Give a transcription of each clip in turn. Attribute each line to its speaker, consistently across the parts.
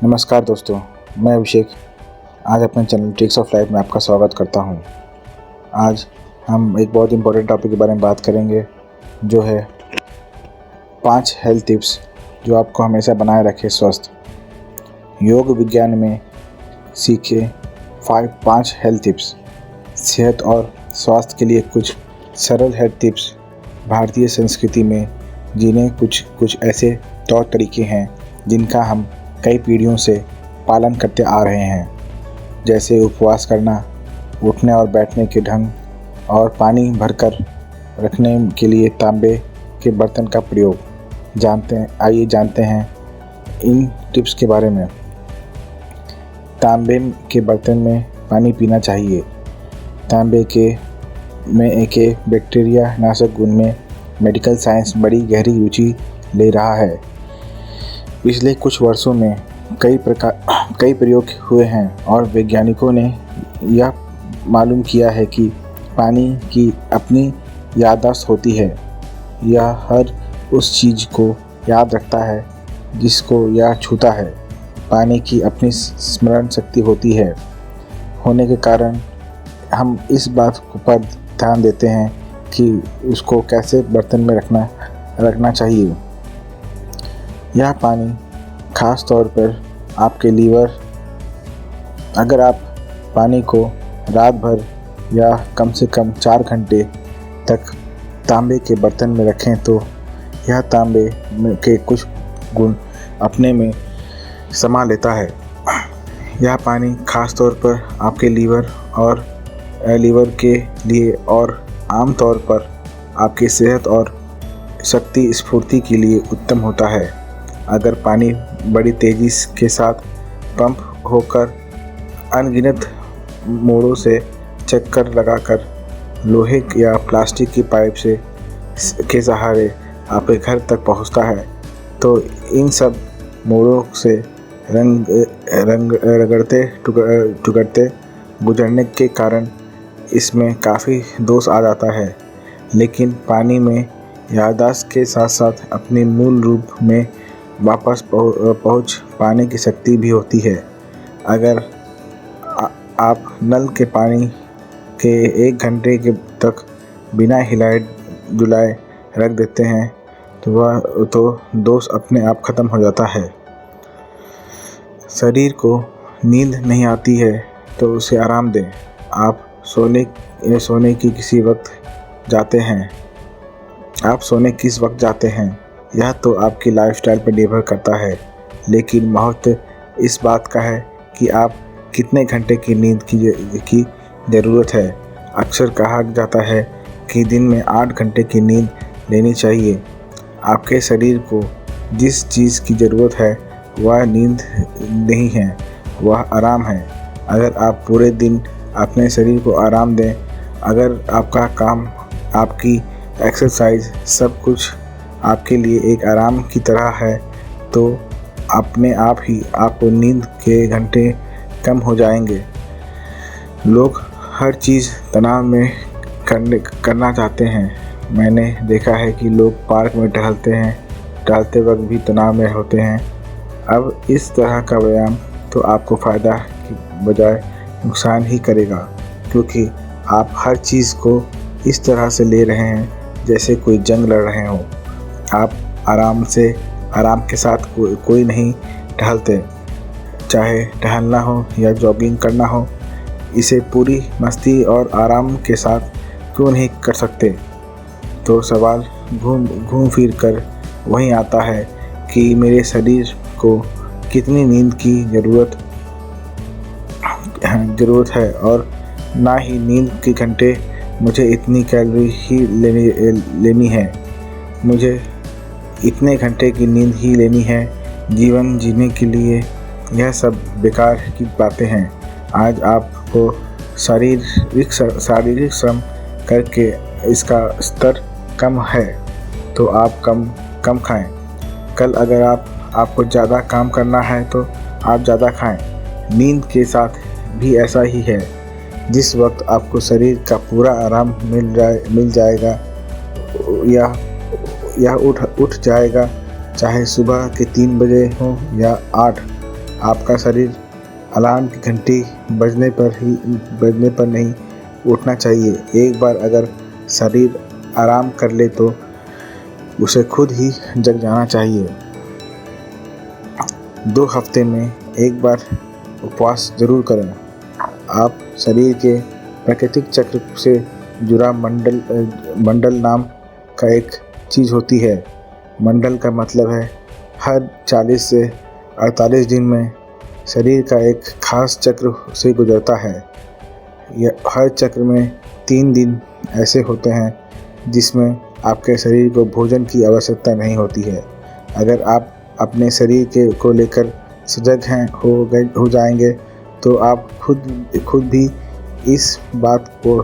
Speaker 1: नमस्कार दोस्तों, मैं अभिषेक आज अपने चैनल ट्रिक्स ऑफ लाइफ में आपका स्वागत करता हूं। आज हम एक बहुत इंपॉर्टेंट टॉपिक के बारे में बात करेंगे, जो है 5 हेल्थ टिप्स जो आपको हमेशा बनाए रखे स्वस्थ। योग विज्ञान में सीखे 5 हेल्थ टिप्स। सेहत और स्वास्थ्य के लिए कुछ सरल हेल्थ टिप्स। भारतीय संस्कृति में जीने कुछ ऐसे तौर तरीके हैं जिनका हम कई पीढ़ियों से पालन करते आ रहे हैं, जैसे उपवास करना, उठने और बैठने के ढंग और पानी भरकर रखने के लिए तांबे के बर्तन का प्रयोग। आइए जानते हैं इन टिप्स के बारे में। तांबे के बर्तन में पानी पीना चाहिए। तांबे में एक बैक्टीरिया नाशक गुण में मेडिकल साइंस बड़ी गहरी रुचि ले रहा है। पिछले कुछ वर्षों में कई प्रयोग हुए हैं और वैज्ञानिकों ने यह मालूम किया है कि पानी की अपनी याददाश्त होती है। यह हर उस चीज़ को याद रखता है जिसको यह छूता है। पानी की अपनी स्मरण शक्ति होती है होने के कारण हम इस बात पर ध्यान देते हैं कि उसको कैसे बर्तन में रखना चाहिए। यह पानी खास तौर पर आपके लीवर, अगर आप पानी को रात भर या कम से कम 4 घंटे तक तांबे के बर्तन में रखें तो यह तांबे के कुछ गुण अपने में समा लेता है। यह पानी खास तौर पर आपके लीवर के लिए और आम तौर पर आपकी सेहत और शक्ति स्फूर्ति के लिए उत्तम होता है। अगर पानी बड़ी तेज़ी के साथ पंप होकर अनगिनत मोड़ों से चक्कर लगाकर लोहे या प्लास्टिक की पाइप के सहारे आपके घर तक पहुंचता है तो इन सब मोड़ों से रगड़ते टुकड़ते गुजरने के कारण इसमें काफ़ी दोष आ जाता है। लेकिन पानी में याददाश्त के साथ साथ अपने मूल रूप में वापस पहुंच पाने की शक्ति भी होती है। अगर आप नल के पानी के 1 घंटे तक बिना हिलाए डुलाए रख देते हैं तो दोष अपने आप ख़त्म हो जाता है। शरीर को नींद नहीं आती है तो उसे आराम दें। आप सोने की किसी वक्त जाते हैं आप सोने किस वक्त जाते हैं यह तो आपकी लाइफस्टाइल पर निर्भर करता है, लेकिन महत्व इस बात का है कि आप कितने घंटे की नींद की ज़रूरत है। अक्सर कहा जाता है कि दिन में 8 घंटे की नींद लेनी चाहिए। आपके शरीर को जिस चीज़ की ज़रूरत है वह नींद नहीं है, वह आराम है। अगर आप पूरे दिन अपने शरीर को आराम दें, अगर आपका काम, आपकी एक्सरसाइज, सब कुछ आपके लिए एक आराम की तरह है तो अपने आप ही आपको नींद के घंटे कम हो जाएंगे। लोग हर चीज़ तनाव में करना चाहते हैं। मैंने देखा है कि लोग पार्क में टहलते वक्त भी तनाव में होते हैं। अब इस तरह का व्यायाम तो आपको फ़ायदा की बजाय नुकसान ही करेगा, क्योंकि आप हर चीज़ को इस तरह से ले रहे हैं जैसे कोई जंग लड़ रहे हों। आप आराम के साथ कोई नहीं टहलते, चाहे टहलना हो या जॉगिंग करना हो, इसे पूरी मस्ती और आराम के साथ क्यों नहीं कर सकते। तो सवाल घूम फिर कर वहीं आता है कि मेरे शरीर को कितनी नींद की ज़रूरत है और ना ही नींद के घंटे मुझे इतनी कैलोरी ही लेनी है, मुझे इतने घंटे की नींद ही लेनी है जीवन जीने के लिए। यह सब बेकार की बातें हैं। आज आपको शारीरिक श्रम करके इसका स्तर कम है तो आप कम खाएं। कल अगर आपको ज़्यादा काम करना है तो आप ज़्यादा खाएं। नींद के साथ भी ऐसा ही है। जिस वक्त आपको शरीर का पूरा आराम मिल जाएगा या उठ जाएगा, चाहे सुबह के 3 बजे हो या 8, आपका शरीर अलार्म की घंटी बजने पर नहीं उठना चाहिए। एक बार अगर शरीर आराम कर ले तो उसे खुद ही जग जाना चाहिए। 2 हफ्ते में एक बार उपवास जरूर करें। आप शरीर के प्राकृतिक चक्र से जुड़ा मंडल नाम का एक चीज़ होती है। मंडल का मतलब है हर 40 से 48 दिन में शरीर का एक खास चक्र से गुजरता है। यह हर चक्र में 3 दिन ऐसे होते हैं जिसमें आपके शरीर को भोजन की आवश्यकता नहीं होती है। अगर आप अपने शरीर को लेकर सजग हो जाएंगे तो आप खुद भी इस बात को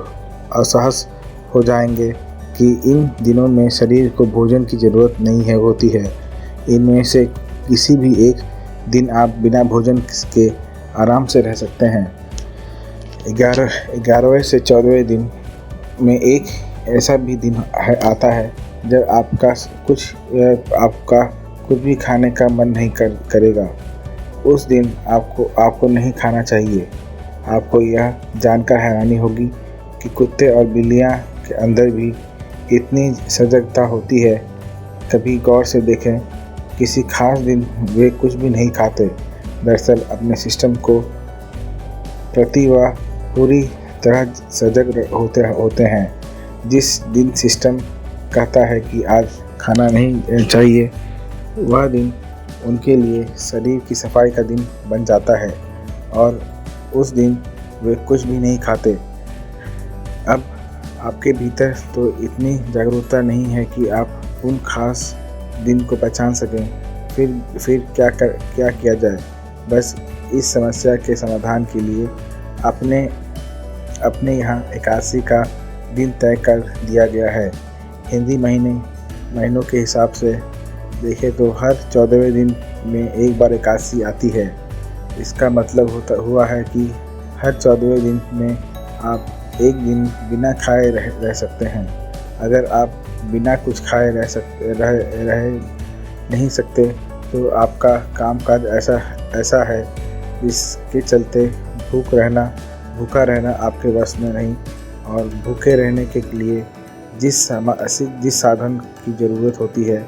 Speaker 1: असहज हो जाएंगे कि इन दिनों में शरीर को भोजन की ज़रूरत नहीं होती है। इनमें से किसी भी एक दिन आप बिना भोजन के आराम से रह सकते हैं। 11वें से 14वें दिन में एक ऐसा भी दिन आता है जब आपका कुछ भी खाने का मन नहीं करेगा। उस दिन आपको नहीं खाना चाहिए। आपको यह जानकर हैरानी होगी कि कुत्ते और बिल्लियां के अंदर भी इतनी सजगता होती है। कभी गौर से देखें, किसी खास दिन वे कुछ भी नहीं खाते। दरअसल अपने सिस्टम को प्रति वह पूरी तरह सजग होते हैं। जिस दिन सिस्टम कहता है कि आज खाना नहीं चाहिए, वह दिन उनके लिए शरीर की सफाई का दिन बन जाता है और उस दिन वे कुछ भी नहीं खाते। अब आपके भीतर तो इतनी जागरूकता नहीं है कि आप उन खास दिन को पहचान सकें। फिर क्या किया जाए? बस इस समस्या के समाधान के लिए अपने यहाँ एकादशी का दिन तय कर दिया गया है। हिंदी महीनों के हिसाब से देखें तो हर 14वें दिन में एक बार एकादशी आती है। इसका मतलब हुआ है कि हर 14वें दिन में आप एक दिन बिना खाए रह सकते हैं। अगर आप बिना कुछ खाए रह नहीं सकते तो आपका कामकाज ऐसा है जिसके चलते भूखा रहना आपके वश में नहीं, और भूखे रहने के लिए जिस साधन की ज़रूरत होती है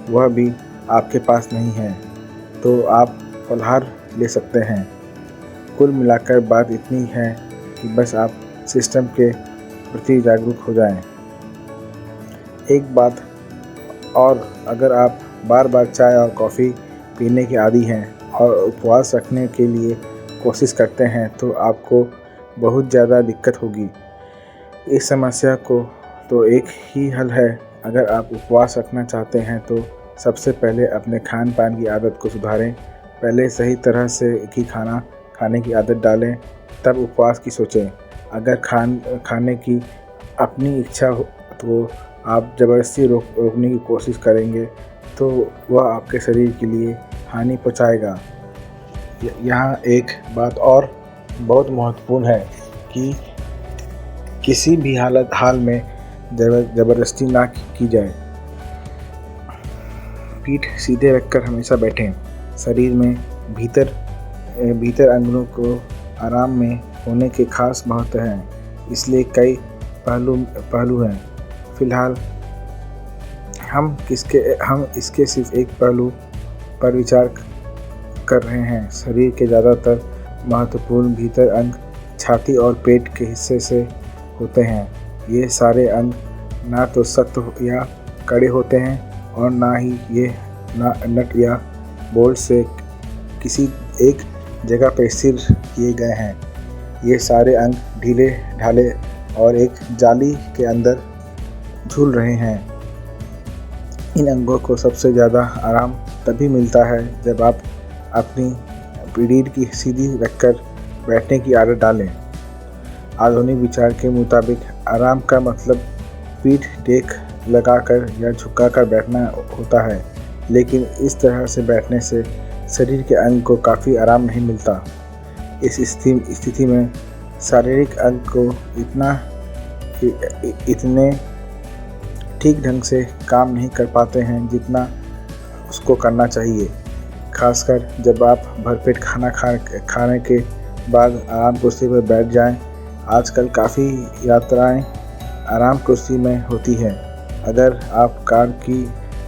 Speaker 1: वह भी आपके पास नहीं है, तो आप फलाहार ले सकते हैं। कुल मिलाकर बात इतनी है कि बस आप सिस्टम के प्रति जागरूक हो जाएं। एक बात और, अगर आप बार बार चाय और कॉफ़ी पीने के आदी हैं और उपवास रखने के लिए कोशिश करते हैं तो आपको बहुत ज़्यादा दिक्कत होगी। इस समस्या को तो एक ही हल है। अगर आप उपवास रखना चाहते हैं तो सबसे पहले अपने खान पान की आदत को सुधारें। पहले सही तरह से ही खाना खाने की आदत डालें, तब उपवास की सोचें। अगर खाने की अपनी इच्छा हो तो आप ज़बरदस्ती रोकने की कोशिश करेंगे तो वह आपके शरीर के लिए हानि पहुंचाएगा। यहाँ एक बात और बहुत महत्वपूर्ण है कि किसी भी हाल में ज़बरदस्ती ना की जाए। पीठ सीधे रखकर हमेशा बैठें। शरीर में भीतर अंगों को आराम में होने के खास महत्व हैं, इसलिए कई पहलू हैं। फिलहाल हम इसके सिर्फ एक पहलू पर विचार कर रहे हैं। शरीर के ज़्यादातर महत्वपूर्ण भीतर अंग छाती और पेट के हिस्से से होते हैं। ये सारे अंग ना तो सख्त या कड़े होते हैं और ना ही ये नट या बोल्ट से किसी एक जगह पर स्थिर किए गए हैं। ये सारे अंग ढीले ढाले और एक जाली के अंदर झूल रहे हैं। इन अंगों को सबसे ज़्यादा आराम तभी मिलता है जब आप अपनी रीढ़ की सीधी रखकर बैठने की आदत डालें। आधुनिक विचार के मुताबिक आराम का मतलब पीठ टेक लगाकर या झुकाकर बैठना होता है, लेकिन इस तरह से बैठने से शरीर के अंग को काफ़ी आराम नहीं मिलता। इस स्थिति में शारीरिक अंग को इतने ठीक ढंग से काम नहीं कर पाते हैं जितना उसको करना चाहिए। खासकर जब आप भरपेट खाना खाने के बाद आराम कुर्सी पर बैठ जाएं। आजकल काफ़ी यात्राएं आराम कुर्सी में होती हैं। अगर आप कार की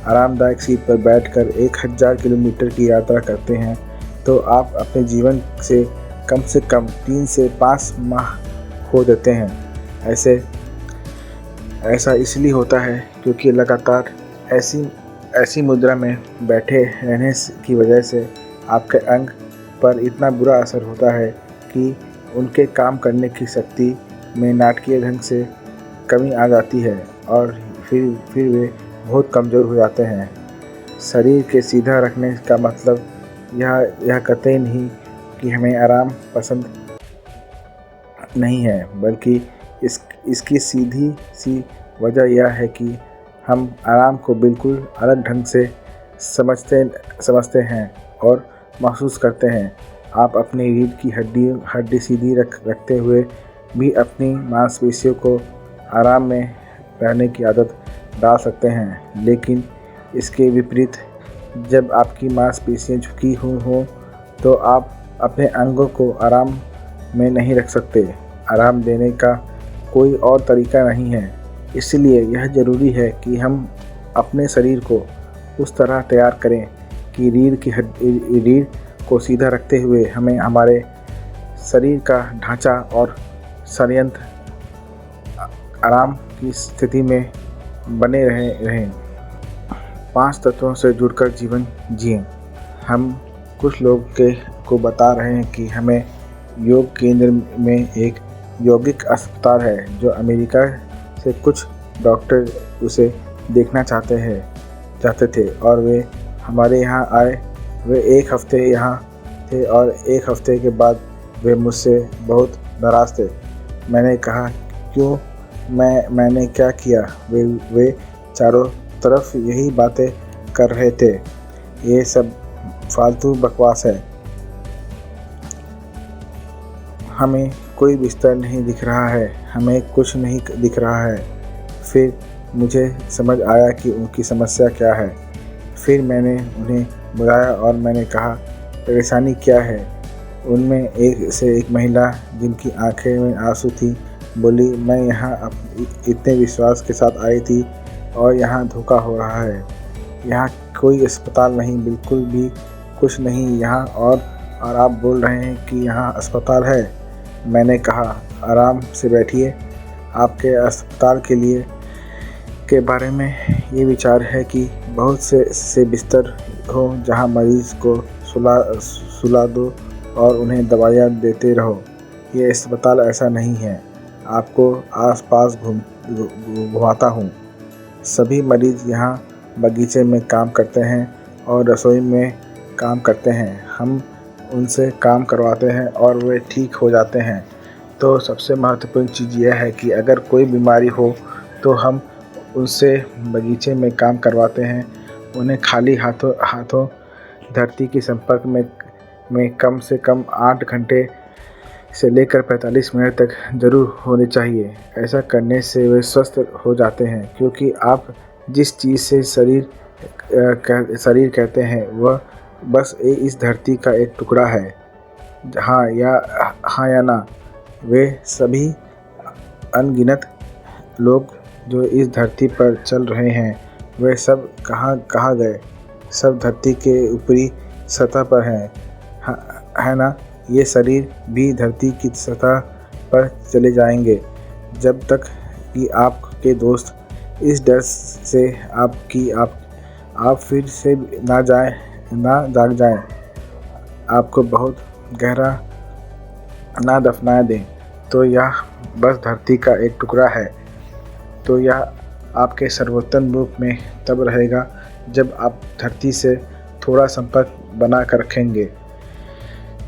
Speaker 1: आरामदायक सीट पर बैठकर 1000 किलोमीटर की यात्रा करते हैं तो आप अपने जीवन से कम 3 से 5 माह खो देते हैं। ऐसा इसलिए होता है क्योंकि लगातार ऐसी मुद्रा में बैठे रहने की वजह से आपके अंग पर इतना बुरा असर होता है कि उनके काम करने की शक्ति में नाटकीय ढंग से कमी आ जाती है और फिर वे बहुत कमज़ोर हो जाते हैं। शरीर के सीधा रखने का मतलब यह कतई नहीं कि हमें आराम पसंद नहीं है, बल्कि इसकी सीधी सी वजह यह है कि हम आराम को बिल्कुल अलग ढंग से समझते हैं और महसूस करते हैं। आप अपनी रीढ़ की हड्डी सीधी रखते हुए भी अपनी मांसपेशियों को आराम में रहने की आदत डाल सकते हैं, लेकिन इसके विपरीत जब आपकी मांसपेशियां झुकी हुई हों तो आप अपने अंगों को आराम में नहीं रख सकते। आराम देने का कोई और तरीका नहीं है, इसलिए यह ज़रूरी है कि हम अपने शरीर को उस तरह तैयार करें कि रीढ़ को सीधा रखते हुए हमें हमारे शरीर का ढांचा और संयंत्र आराम की स्थिति में बने रहें। 5 तत्वों से जुड़कर जीवन जिएं। हम कुछ लोग को बता रहे हैं कि हमें योग केंद्र में एक यौगिक अस्पताल है जो अमेरिका से कुछ डॉक्टर उसे देखना चाहते थे और वे हमारे यहाँ आए। वे 1 हफ्ते यहाँ थे और 1 हफ्ते के बाद वे मुझसे बहुत नाराज़ थे। मैंने कहा क्यों? मैंने क्या किया? वे चारों तरफ यही बातें कर रहे थे, ये सब फालतू बकवास है। हमें कोई बिस्तर नहीं दिख रहा है, हमें कुछ नहीं दिख रहा है। फिर मुझे समझ आया कि उनकी समस्या क्या है। फिर मैंने उन्हें बुलाया और मैंने कहा परेशानी क्या है। उनमें एक महिला जिनकी आंखें में आंसू थी बोली, मैं यहाँ इतने विश्वास के साथ आई थी और यहाँ धोखा हो रहा है। यहाँ कोई अस्पताल नहीं, बिल्कुल भी कुछ नहीं यहाँ, और आप बोल रहे हैं कि यहाँ अस्पताल है। मैंने कहा आराम से बैठिए। आपके अस्पताल के बारे में ये विचार है कि बहुत से बिस्तर हो जहाँ मरीज़ को सुला दो और उन्हें दवाइयाँ देते रहो। ये अस्पताल ऐसा नहीं है। आपको आसपास घुमाता हूँ। सभी मरीज़ यहाँ बगीचे में काम करते हैं और रसोई में काम करते हैं। हम उनसे काम करवाते हैं और वे ठीक हो जाते हैं। तो सबसे महत्वपूर्ण चीज़ यह है कि अगर कोई बीमारी हो तो हम उनसे बगीचे में काम करवाते हैं। उन्हें खाली हाथों धरती के संपर्क में कम से कम 8 घंटे से लेकर 45 मिनट तक ज़रूर होने चाहिए। ऐसा करने से वे स्वस्थ हो जाते हैं, क्योंकि आप जिस चीज़ से शरीर कहते हैं वह बस इस धरती का एक टुकड़ा है। हाँ या ना? वे सभी अनगिनत लोग जो इस धरती पर चल रहे हैं वे सब कहाँ गए? सब धरती के ऊपरी सतह पर हैं, है ना? ये शरीर भी धरती की सतह पर चले जाएंगे जब तक कि आपके दोस्त इस डर से आप फिर से ना जाग जाएं, आपको बहुत गहरा ना दफना दें। तो यह बस धरती का एक टुकड़ा है। तो यह आपके सर्वोत्तम रूप में तब रहेगा जब आप धरती से थोड़ा संपर्क बना कर रखेंगे।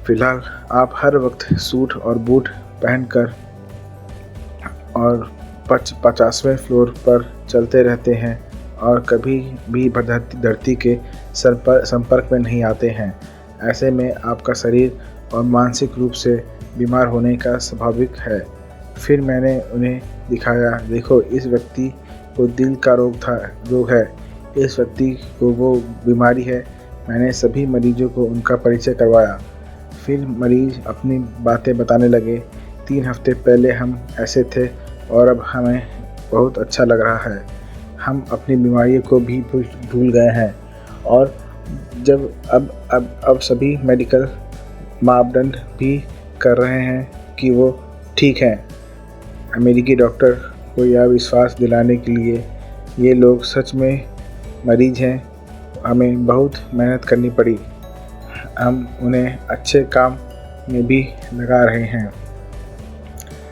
Speaker 1: फिलहाल आप हर वक्त सूट और बूट पहनकर और 50वें फ्लोर पर चलते रहते हैं और कभी भी धरती के संपर्क में नहीं आते हैं। ऐसे में आपका शरीर और मानसिक रूप से बीमार होने का स्वाभाविक है। फिर मैंने उन्हें दिखाया, देखो इस व्यक्ति को दिल का रोग है, इस व्यक्ति को वो बीमारी है मैंने सभी मरीजों को उनका परिचय करवाया। फिर मरीज अपनी बातें बताने लगे। 3 हफ्ते पहले हम ऐसे थे और अब हमें बहुत अच्छा लग रहा है। हम अपनी बीमारियों को भी भूल गए हैं और जब अब सभी मेडिकल मापदंड भी कर रहे हैं कि वो ठीक हैं। अमेरिकी डॉक्टर को यह विश्वास दिलाने के लिए ये लोग सच में मरीज हैं, हमें बहुत मेहनत करनी पड़ी। हम उन्हें अच्छे काम में भी लगा रहे हैं।